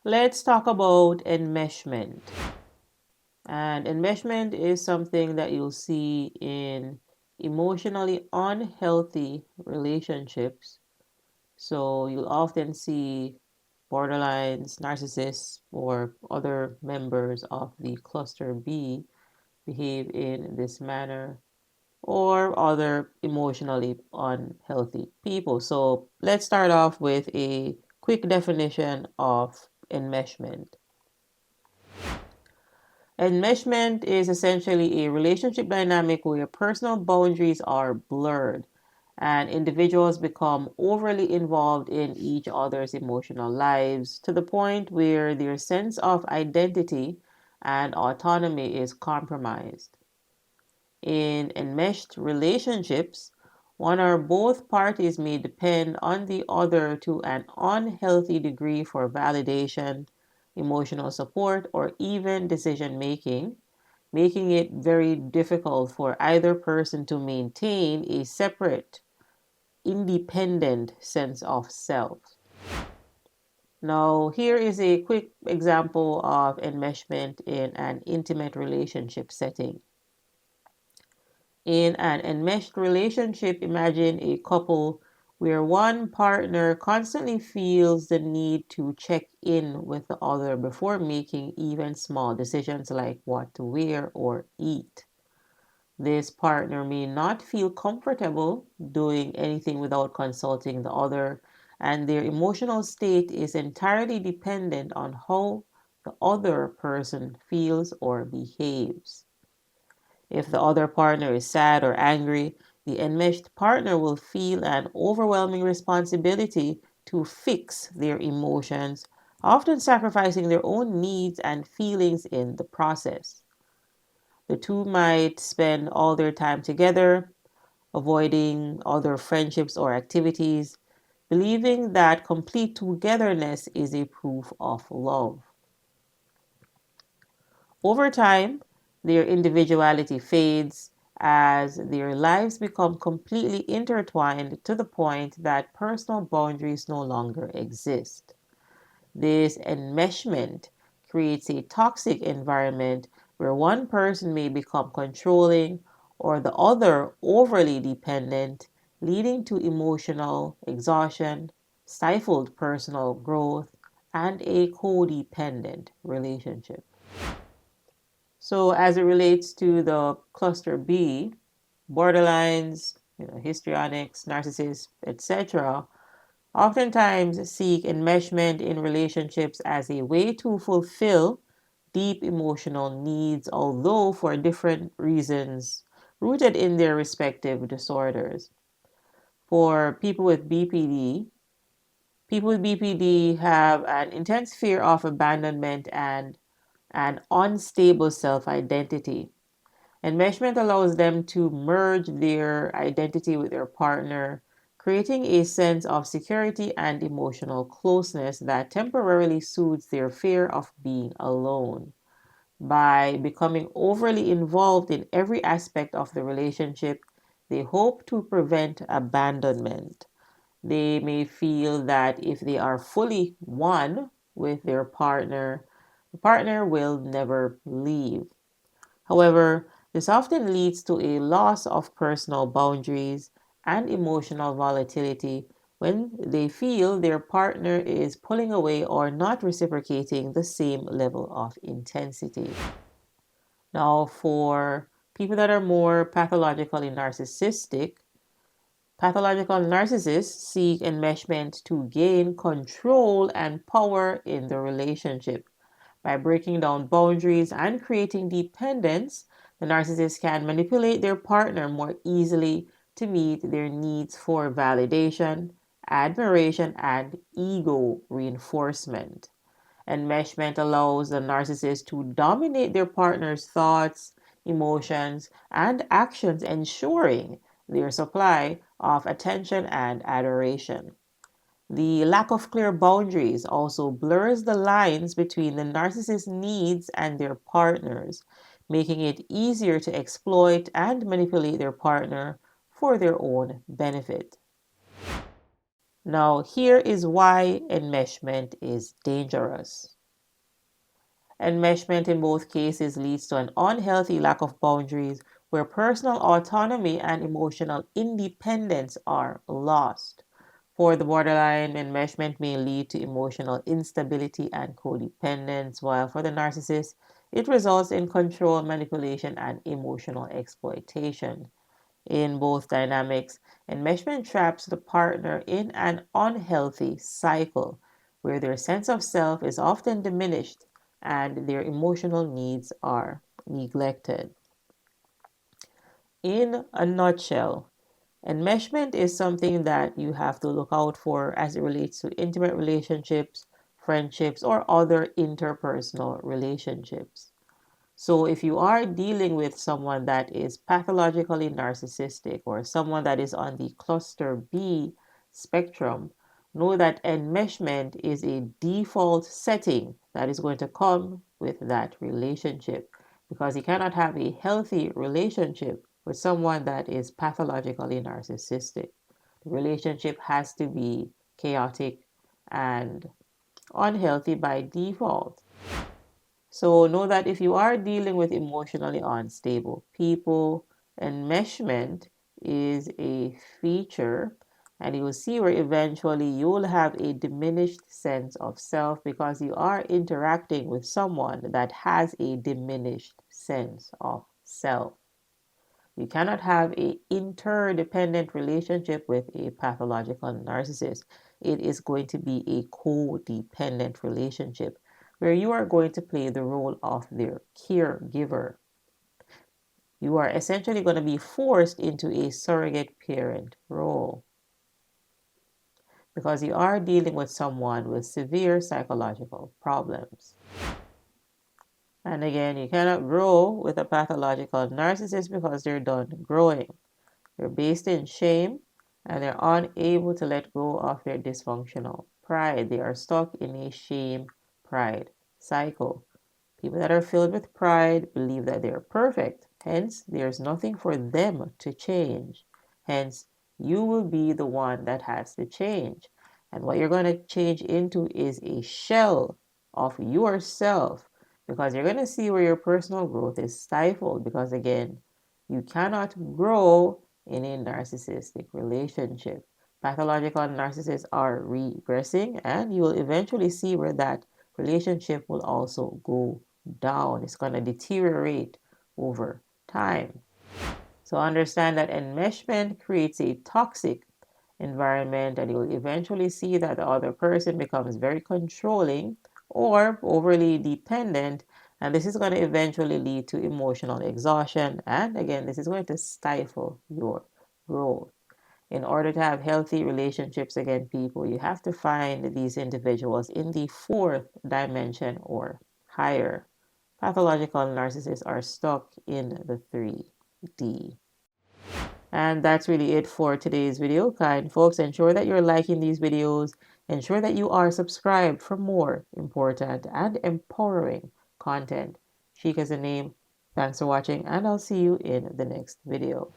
Let's talk about enmeshment. And enmeshment is something that you'll see in emotionally unhealthy relationships. So you'll often see borderlines, narcissists, or other members of the cluster B behave in this manner, or other emotionally unhealthy people. So let's start off with a quick definition of enmeshment. Enmeshment is essentially a relationship dynamic where personal boundaries are blurred and individuals become overly involved in each other's emotional lives to the point where their sense of identity and autonomy is compromised. In enmeshed relationships, one or both parties may depend on the other to an unhealthy degree for validation, emotional support, or even decision making, making it very difficult for either person to maintain a separate, independent sense of self. Now, here is a quick example of enmeshment in an intimate relationship setting. In an enmeshed relationship, imagine a couple where one partner constantly feels the need to check in with the other before making even small decisions like what to wear or eat. This partner may not feel comfortable doing anything without consulting the other, and their emotional state is entirely dependent on how the other person feels or behaves. If the other partner is sad or angry, the enmeshed partner will feel an overwhelming responsibility to fix their emotions, often sacrificing their own needs and feelings in the process. The two might spend all their time together, avoiding other friendships or activities, believing that complete togetherness is a proof of love. Over time, their individuality fades as their lives become completely intertwined to the point that personal boundaries no longer exist. This enmeshment creates a toxic environment where one person may become controlling or the other overly dependent, leading to emotional exhaustion, stifled personal growth, and a codependent relationship. So, as it relates to the cluster B, borderlines, histrionics, narcissists, etc., oftentimes seek enmeshment in relationships as a way to fulfill deep emotional needs, although for different reasons rooted in their respective disorders. For people with BPD have an intense fear of abandonment and an unstable self identity. Enmeshment allows them to merge their identity with their partner, creating a sense of security and emotional closeness that temporarily soothes their fear of being alone. By becoming overly involved in every aspect of the relationship, they hope to prevent abandonment. They may feel that if they are fully one with their partner, the partner will never leave. However, this often leads to a loss of personal boundaries and emotional volatility when they feel their partner is pulling away or not reciprocating the same level of intensity. Now, for people that are more pathologically narcissistic, pathological narcissists seek enmeshment to gain control and power in the relationship. By breaking down boundaries and creating dependence, the narcissist can manipulate their partner more easily to meet their needs for validation, admiration, and ego reinforcement. Enmeshment allows the narcissist to dominate their partner's thoughts, emotions, and actions, ensuring their supply of attention and adoration. The lack of clear boundaries also blurs the lines between the narcissist's needs and their partners, making it easier to exploit and manipulate their partner for their own benefit. Now, here is why enmeshment is dangerous. Enmeshment in both cases leads to an unhealthy lack of boundaries where personal autonomy and emotional independence are lost. For the borderline, enmeshment may lead to emotional instability and codependence, while for the narcissist, it results in control, manipulation, and emotional exploitation. In both dynamics, enmeshment traps the partner in an unhealthy cycle where their sense of self is often diminished and their emotional needs are neglected. In a nutshell, enmeshment is something that you have to look out for as it relates to intimate relationships, friendships, or other interpersonal relationships. So, if you are dealing with someone that is pathologically narcissistic or someone that is on the cluster B spectrum, know that enmeshment is a default setting that is going to come with that relationship because you cannot have a healthy relationship with someone that is pathologically narcissistic. The relationship has to be chaotic and unhealthy by default. So know that if you are dealing with emotionally unstable people, enmeshment is a feature, and you will see where eventually you will have a diminished sense of self because you are interacting with someone that has a diminished sense of self. You cannot have an interdependent relationship with a pathological narcissist. It is going to be a codependent relationship where you are going to play the role of their caregiver. You are essentially going to be forced into a surrogate parent role because you are dealing with someone with severe psychological problems. And again, you cannot grow with a pathological narcissist because they're done growing. They're based in shame and they're unable to let go of their dysfunctional pride. They are stuck in a shame pride cycle. People that are filled with pride believe that they're perfect. Hence, there's nothing for them to change. Hence, you will be the one that has to change. And what you're going to change into is a shell of yourself because you're going to see where your personal growth is stifled because, again, you cannot grow in a narcissistic relationship. Pathological narcissists are regressing, and you will eventually see where that relationship will also go down. It's going to deteriorate over time. So understand that enmeshment creates a toxic environment, and you'll eventually see that the other person becomes very controlling or overly dependent, and this is going to eventually lead to emotional exhaustion, and again, this is going to stifle your growth. In order to have healthy relationships, again, people, you have to find these individuals in the fourth dimension or higher. Pathological narcissists are stuck in the 3D. And that's really it for today's video, kind folks. Ensure that you're liking these videos. Ensure that you are subscribed for more important and empowering content. Sheik is the name. Thanks for watching, and I'll see you in the next video.